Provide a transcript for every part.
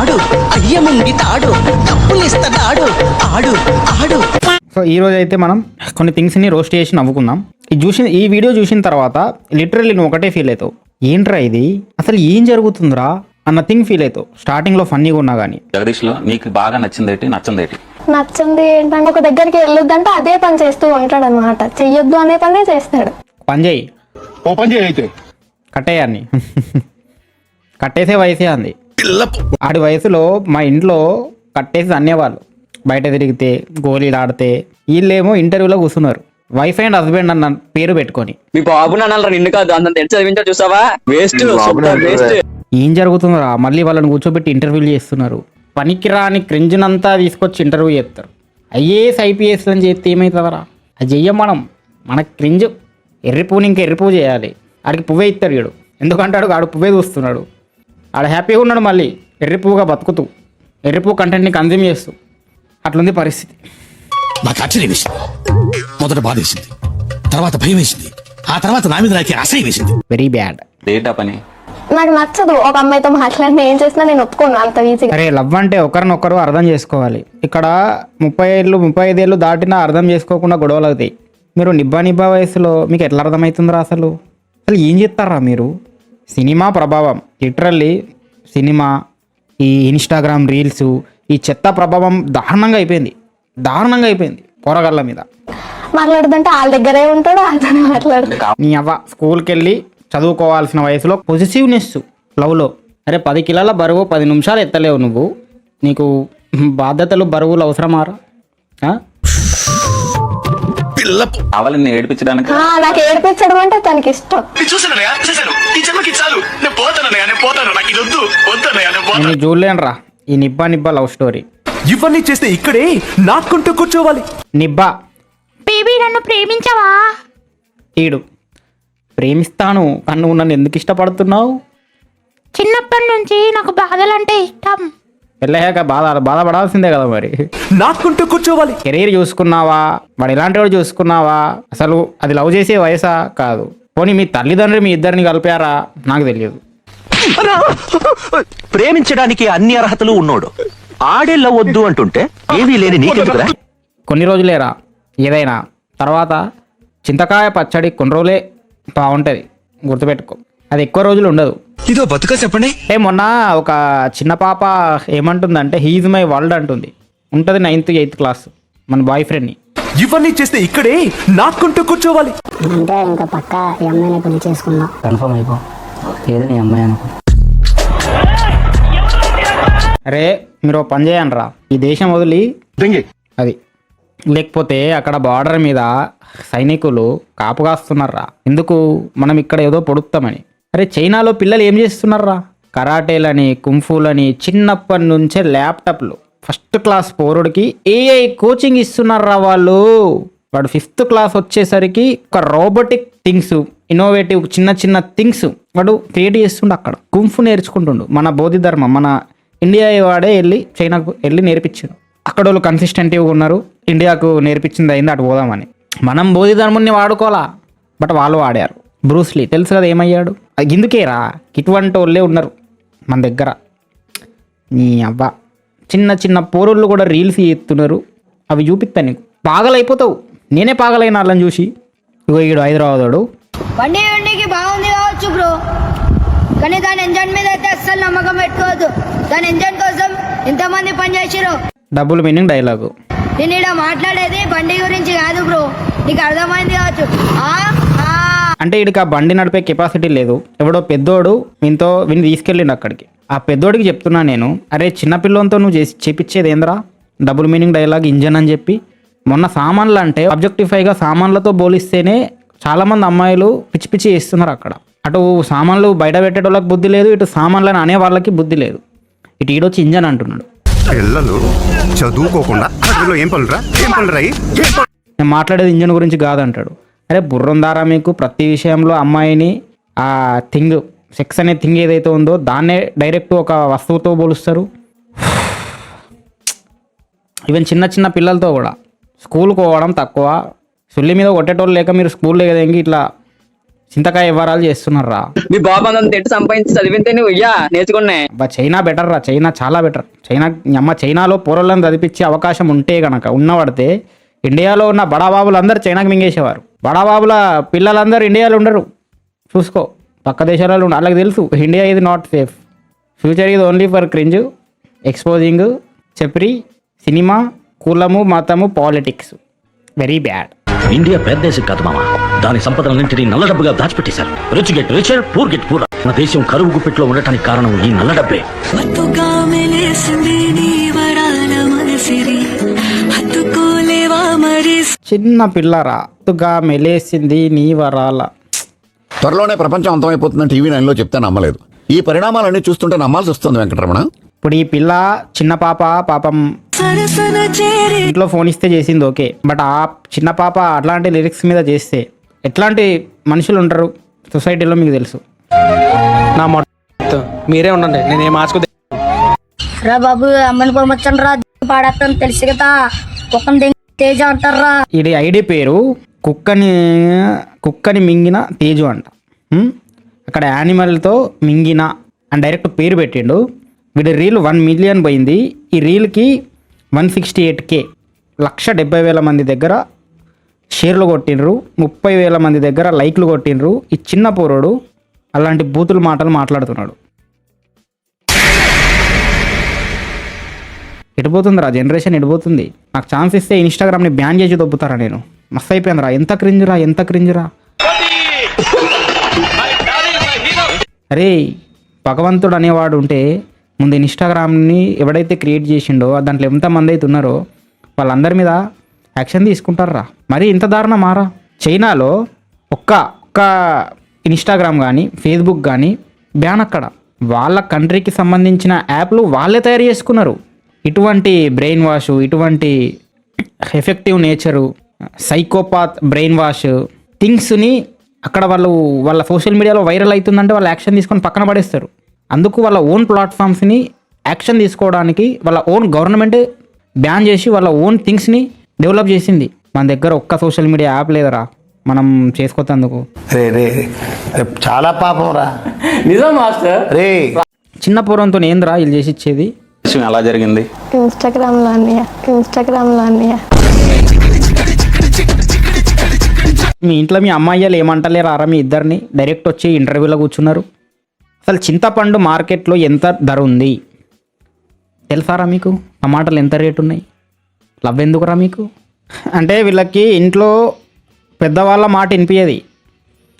ఆడు అయ్య ముంగితాడు డబ్బులిస్తాడు ఆడు ఆడు. సో ఈరోజు అయితే మనం కొన్ని థింగ్స్ని రోస్ట్ చేసి నవ్వుకుందాం. ఈ వీడియో చూసిన తర్వాత లిటరల్లీ నువ్వు ఒకటే ఫీల్ అవుతావు, ఏంట్రా ఇది అసలు ఏం జరుగుతుందిరా అన్న థింగ్ ఫీల్ అవుతావు. స్టార్టింగ్ లో ఫన్నీగా ఉన్నా కానీ. జగదీష్ లో నీకు బాగా నచ్చింది నచ్చింది ఏంటంటే ఒక దగ్గరికి వెళ్ళొద్దంటే అదే పని చేస్తూ ఉంటాడు అనమాట, చెయ్యొద్దు అనే పనే చేస్తాడు. పని చేయి, ఓ పని చేయి అయితే కట్టేయాన్ని కట్టేసే వయసే అంది. ఆడి వయసులో మా ఇంట్లో కట్టేసి అనేవాళ్ళు, బయట తిరిగితే గోళీలు ఆడితే. వీళ్ళేమో ఇంటర్వ్యూలో కూర్చున్నారు, వైఫ్ అండ్ హస్బెండ్ అన్న పేరు పెట్టుకొని. మీ బాబు నాన్న నిన్ను కాదు అంత చదివించా చూసావా, వేస్ట్ వేస్ట్. ఏం జరుగుతుందిరా, మళ్ళీ వాళ్ళని కూర్చోబెట్టి ఇంటర్వ్యూలు చేస్తున్నారు. పనికిరాని క్రింజ్నంతా తీసుకొచ్చి ఇంటర్వ్యూ చేస్తారు. ఐఏఎస్ ఐపీఎస్ అని చేస్తే ఏమవుతుందరా, అది చెయ్యం మనం. మనకు క్రింజ్ ఎర్రిపువ్వుని ఇంకా ఎర్రిపువ్వు చేయాలి. ఆడికి పువ్వే ఇస్తారు వీడు, ఎందుకంటాడు ఆడు పువ్వే చూస్తున్నాడు. ఆడ హ్యాపీగా ఉన్నాడు, మళ్ళీ ఎర్రిపువ్వుగా బతుకుతూ ఎర్రిపువ్వు కంటెంట్ని కన్జ్యూమ్ చేస్తూ. అట్లుంది పరిస్థితి. నాకు ఆశ్చర్యం వేసింది, మొదట బాధ వేసింది, తర్వాత భయం వేసింది, ఆ తర్వాత నా మీద నాకే అసహ్యం వేసింది. Very bad. డేటా పని నాకు నచ్చదు ఒక అమ్మాయితో మాట్లాడిన, ఏం చేసినా నేను ఒప్పుకోను అంత ఈజీగా. అరే లవ్ అంటే ఒకరినొకరు అర్థం చేసుకోవాలి. ఇక్కడ 35 ఏళ్ళు దాటినా అర్థం చేసుకోకుండా గొడవలు అవుతాయి. మీరు నిబ్బా వయసులో మీకు ఎట్లా అర్థమవుతుందిరా అసలు ఏం చేస్తారా మీరు? సినిమా ప్రభావం, లిటరల్లీ సినిమా, ఈ ఇన్స్టాగ్రామ్ రీల్స్, ఈ చెత్త ప్రభావం దారుణంగా అయిపోయింది పోరగాళ్ళ మీద. మాట్లాడుతుంటే వాళ్ళ దగ్గరే ఉంటాడు, వాళ్ళతోనే మాట్లాడుతాడు. నీ అవ్వ స్కూల్కి వెళ్ళి చదువుకోవాల్సిన వయసులో పొజిటివ్నెస్ లవ్లో. అరే 10 కిలోల బరువు 10 నిమిషాలు ఎత్తలేవు నువ్వు, నీకు బాధ్యతలు బరువులు అవసరమారా? కావాలని ఏడిపించడానికి నాకు ఏడిపించడం అంటే తనకి ఇష్టం. నేను చూడలేనురా ఈ నిబ్బా లవ్ స్టోరీ. ఇవన్నీ చేస్తే ఇక్కడే నాకుంటూ కూర్చోవాలి. నిబ్బా బేబీ నన్ను ప్రేమించవా? ఈడు ప్రేమిస్తాను కానీ నువ్వు నన్ను ఎందుకు ఇష్టపడుతున్నావు? చిన్నప్పటి నుంచి నాకు బాధలంటే ఇష్టం. పెళ్ళయ్యాక బాధపడాల్సిందే కదా మరి. నాకుంటూ కూర్చోవాలి. కెరీర్ చూసుకున్నావా, వాడు ఎలాంటి వాడు చూసుకున్నావా, అసలు అది లవ్ చేసే వయసా కాదు. పోనీ మీ తల్లిదండ్రులు మీ ఇద్దరిని కలిపారా నాకు తెలియదు. ప్రేమించడానికి అన్ని అర్హతలు ఉన్నోడు ఆడే లవ్ వద్దు అంటుంటే ఏవీ లేని నీకెందుకురా? కొన్ని రోజులేరా ఏదైనా, తర్వాత చింతకాయ పచ్చడి కొన్ని రోజులే బాగుంటుంది, గుర్తుపెట్టుకో. అది ఎక్కువ రోజులు ఉండదు. ఇదో బతుక చెప్పండి. మొన్న ఒక చిన్న పాప ఏమంటుందంటే హీజ్ మై వరల్డ్ అంటుంది. ఉంటుంది 9th 8th క్లాస్, మన బాయ్ ఫ్రెండ్ని. ఇవన్నీ చేస్తే ఇక్కడే నాకుంటూ కూర్చోవాలి. అంటే ఇంకా పక్క ఈ అమ్మాయిని పెళ్లి చేసుకున్నా కన్ఫర్మ్ అయిపో, ఏదో నీ అమ్మాయి అనుకో. అరే మీరు పని చేయండి రా, ఈ దేశం వదిలి అది. లేకపోతే అక్కడ బార్డర్ మీద సైనికులు కాపు కాస్తున్నారా. ఎందుకు? మనం ఇక్కడ ఏదో పొడుస్తామని. అరే చైనాలో పిల్లలు ఏం చేస్తున్నారా, కరాటేలని కుంఫూలని చిన్నప్పటి నుంచే ల్యాప్టాప్లు. 1st క్లాస్ పౌరుడికి ఏఐ కోచింగ్ ఇస్తున్నారా వాళ్ళు. వాడు 5th క్లాస్ వచ్చేసరికి ఒక రోబోటిక్ థింగ్స్, ఇన్నోవేటివ్ చిన్న థింగ్స్ వాడు క్రియేట్ చేస్తుండు. అక్కడ కుంఫు నేర్చుకుంటుండు. మన బోధి ధర్మం, మన ఇండియా వాడే వెళ్ళి చైనాకు వెళ్ళి నేర్పించాడు. అక్కడ వాళ్ళు కన్సిస్టెంట్గా ఉన్నారు, ఇండియాకు నేర్పించింది అయింది, అటు పోదామని. మనం బోధి ధర్మాన్ని వాడుకోవాలా, బట్ వాళ్ళు వాడారు. బ్రూస్లీ తెలుసు కదా ఏమయ్యాడు. ఇందుకేరా ఇటువంటి వాళ్ళే ఉన్నారు మన దగ్గర. నీ అవ్వ చిన్న పోరుళ్ళు కూడా రీల్స్ చేస్తున్నారు, అవి చూపిస్తాను నీకు, పాగలైపోతావు. నేనే పాగలైన వాళ్ళని చూసి. ఇగో ఈడు హైదరాబాదోడు. వండికి బాగుంది కావచ్చు బ్రో, కానీ దాని ఎంజాయ్ మీద అయితే అస్సలు నమ్మకం పెట్టుకోవద్దు. దాని ఎంజాయ్ కోసం ఎంతమంది పని చేసిరో. Double meaning dialogue. నేను ఇక్కడ మాట్లాడేది బండి గురించి కాదు బ్రో, నీకు అర్థమైంది కావచ్చు. అంటే వీడికి ఆ బండి నడిపే కెపాసిటీ లేదు. ఎవడో పెద్దోడు విని తీసుకెళ్ళిండు అక్కడికి. ఆ పెద్దోడికి చెప్తున్నా నేను, అరే చిన్నపిల్లలతో నువ్వు చేపించేది ఏంద్రా డబుల్ మీనింగ్ డైలాగ్ ఇంజన్ అని చెప్పి. మొన్న సామాన్లు అంటే ఆబ్జెక్టిఫైగా సామాన్లతో పోలిస్తేనే చాలామంది అమ్మాయిలు పిచ్చి చేస్తున్నారు అక్కడ. అటు సామాన్లు బయట పెట్టేటోళ్ళకి బుద్ధి లేదు, ఇటు సామాన్లను అనే వాళ్ళకి బుద్ధి లేదు. ఇటు ఈడొచ్చి ఇంజన్ అంటున్నాడు. పిల్లలు చదువుకోకుండా ఏం పనురా నేను మాట్లాడేది ఇంజన్ గురించి కాదంటాడు. అరే బుర్రందారా మీకు? ప్రతి విషయంలో అమ్మాయిని ఆ థింగ్, సెక్స్ అనే థింగ్ ఏదైతే ఉందో దాన్నే డైరెక్ట్ ఒక వస్తువుతో పోలుస్తారు. ఈవెన్ చిన్న పిల్లలతో కూడా స్కూల్కి పోవడం తక్కువ, సుల్లి మీద కొట్టేటోళ్ళు లేక మీరు స్కూల్లో ఏదైనా ఇట్లా చింతకాయ వ్యవహారాలు చేస్తున్నారా. మీ బాబు అంత ఎట్టు సంపాదించి చదివితే నువ్వు ఇయ్యా నేర్చుకున్నాయి. చైనా బెటర్ రా, చైనా చాలా బెటర్. చైనాలో పూర్వలను చదివించే అవకాశం ఉంటే గనక ఉన్నవాడితే ఇండియాలో ఉన్న బడాబాబులు అందరూ చైనాకి మింగేసేవారు. బడాబాబుల పిల్లలందరూ ఇండియాలో ఉండరు. చూసుకో, పక్క దేశాలలో వాళ్ళకి తెలుసు ఇండియా ఇది నాట్ సేఫ్. ఫ్యూచర్ ఇది ఓన్లీ ఫర్ క్రింజ్, ఎక్స్పోజింగ్, చెప్రి, సినిమా, కులము, మతము, పాలిటిక్స్. Very bad. ఇండియా పెద్ద దేశం కాదు మామ, దాని సంపదలన్నింటినీ నల్ల డబ్బుగా దాచిపెట్టేశారు. Rich get richer, poor get poor. మన దేశం కరువు గుప్పెట్లో ఉండటానికి కారణం ఈ నల్ల డబ్బే. చిన్న పిల్లరా తుగా మెలేసింది నీ వరాల. త్వరలోనే ప్రపంచం అంతమైపోతుందని టీవీ 9లో చెప్తే నమ్మలేదు. ఈ పరిణామాలన్నీ చూస్తుంటే నమ్మాల్సి వస్తుంది వెంకటరమణ. ఇప్పుడు ఈ పిల్ల చిన్న పాపం ఇంట్లో ఫోన్ ఇస్తే చేసింది ఓకే, బట్ ఆ చిన్న పాప అట్లాంటి లిరిక్స్ మీద చేస్తే ఎట్లాంటి మనుషులు ఉంటారు సొసైటీలో మీకు తెలుసు. నా మీరే ఉండండి, నేను ఏ మార్చుకు రా బాబు అమ్మని కొనమొచ్చండి రా పాడేస్తాను తెలుసు కదా, కుక్కని తేజ అంటారా. ఇది ఐడి పేరు కుక్కని మింగిన తేజు అంట. అక్కడ యానిమల్తో మింగిన అని డైరెక్ట్ పేరు పెట్టిండు. వీడి రీల్ 1 మిలియన్ పోయింది. ఈ రీల్కి 168K 170,000 మంది దగ్గర షేర్లు కొట్టిండ్రు, 30,000 మంది దగ్గర లైక్లు కొట్టిండ్రు. ఈ చిన్న పోరోడు అలాంటి బూతులు మాటలు మాట్లాడుతున్నాడు. ఎడిపోతుందిరా జనరేషన్, ఎడిపోతుంది. నాకు ఛాన్స్ ఇస్తే ఇన్స్టాగ్రామ్ని బ్యాన్ చేసి దొబ్బుతారా నేను. మస్తు అయిపోయిందిరా, ఎంత క్రింజురా. అరే భగవంతుడు అనేవాడు ఉంటే ముందు ఇన్స్టాగ్రామ్ని ఎవడైతే క్రియేట్ చేసిండో దాంట్లో ఎంతమంది అయితే ఉన్నారో వాళ్ళందరి మీద యాక్షన్ తీసుకుంటారా. మరి ఇంత దారుణం మారా. చైనాలో ఒక్క ఇన్స్టాగ్రామ్ కానీ ఫేస్బుక్ కానీ బ్యాన్. అక్కడ వాళ్ళ కంట్రీకి సంబంధించిన యాప్లు వాళ్ళే తయారు చేసుకున్నారు. ఇటువంటి బ్రెయిన్ వాష్, ఇటువంటి effective nature, psychopath brain wash థింగ్స్ని అక్కడ వాళ్ళ సోషల్ మీడియాలో వైరల్ అవుతుందంటే వాళ్ళు యాక్షన్ తీసుకొని పక్కన పడేస్తారు. అందుకు వాళ్ళ ఓన్ ప్లాట్ఫామ్స్ని యాక్షన్ తీసుకోవడానికి వాళ్ళ ఓన్ గవర్నమెంట్ బ్యాన్ చేసి వాళ్ళ ఓన్ థింగ్స్ని డెవలప్ చేసింది. మన దగ్గర ఒక్క సోషల్ మీడియా యాప్ లేదరా మనం చేసుకోతందుకు. చాలా పాపం రా, నిజం మాస్టర్. రే చిన్న పూర్వంతో ఏంద్రా వీళ్ళు చేసి ఇచ్చేది. ఎలా జరిగింది? ఇన్స్టాగ్రామ్లో అన్నయ్య. మీ ఇంట్లో మీ అమ్మాయిలు ఏమంటలేరా మీ ఇద్దరిని? డైరెక్ట్ వచ్చి ఇంటర్వ్యూలో కూర్చున్నారు. అసలు చింతపండు మార్కెట్లో ఎంత ధర ఉంది తెలుసారా మీకు? టమాటాలు ఎంత రేటు ఉన్నాయి? లవ్ ఎందుకురా మీకు? అంటే వీళ్ళకి ఇంట్లో పెద్దవాళ్ళ మాట వినిపించేది,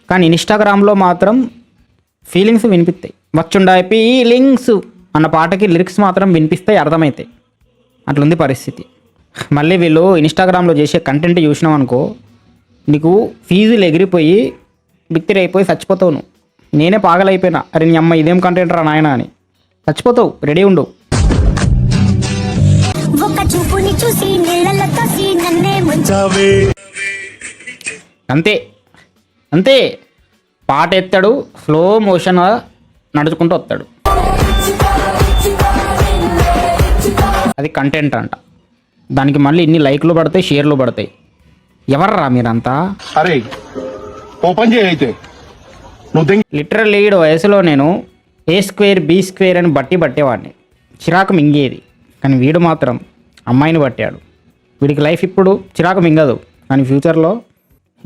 కానీ ఇన్స్టాగ్రామ్లో మాత్రం ఫీలింగ్స్ వినిపిస్తాయి. వచ్చుండాయి ఫీలింగ్స్ అన్న పాటకి లిరిక్స్ మాత్రం వినిపిస్తాయి, అర్థమవుతాయి. అట్లుంది పరిస్థితి. మళ్ళీ వీళ్ళు ఇన్స్టాగ్రామ్లో చేసే కంటెంట్ చూసినావు అనుకో, నీకు ఫీజులు ఎగిరిపోయి బిత్తిరైపోయి చచ్చిపోతావు నువ్వు. నేనే పాగలైపోయినా, అరే నీ అమ్మ ఇదేం కంటెంట్ రా నాయన అని. చచ్చిపోతావు, రెడీ ఉండు. అంతే పాట ఎత్తాడు, స్లో మోషన్ నడుచుకుంటూ వస్తాడు. అది కంటెంట్ అంట. దానికి మళ్ళీ ఇన్ని లైక్లు పడతాయి, షేర్లు పడతాయి. ఎవర్రా మీరంతా? అరే ఓపెన్ చేయి అయితే. లిటరల్లీ ఈడు వయసులో నేను A² B² అని బట్టేవాడిని, చిరాకు మింగేది. కానీ వీడు మాత్రం అమ్మాయిని పట్టాడు. వీడికి లైఫ్ ఇప్పుడు చిరాకు మింగదు, కానీ ఫ్యూచర్లో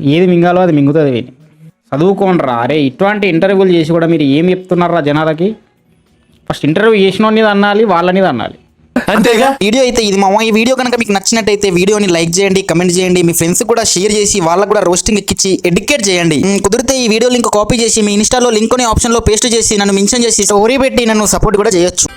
ఏది మింగాలో అది మింగుతుంది. వీని చదువుకోండిరా. అరే ఇటువంటి ఇంటర్వ్యూలు చేసి కూడా మీరు ఏం చెప్తున్నారా జనాలకి? ఫస్ట్ ఇంటర్వ్యూ చేసినోని అనాలి, వాళ్ళని అనాలి. అంతేగా. వీడియో అయితే ఇది మామ. ఈ వీడియో కనుక మీకు నచ్చినట్టయితే వీడియోని లైక్ చేయండి, కమెంట్ చేయండి, మీ ఫ్రెండ్స్ కూడా షేర్ చేసి వాళ్ళకు కూడా రోస్టింగ్ ఎక్కించి ఎడ్యుకేట్ చేయండి. కుదిరితే ఈ వీడియో లింక్ కాపీ చేసి మీ ఇన్స్టాలో లింక్ అనే ఆప్షన్లో పేస్ట్ చేసి నన్ను మెన్షన్ చేసి స్టోరీ పెట్టి నన్ను సపోర్ట్ కూడా చేయొచ్చు.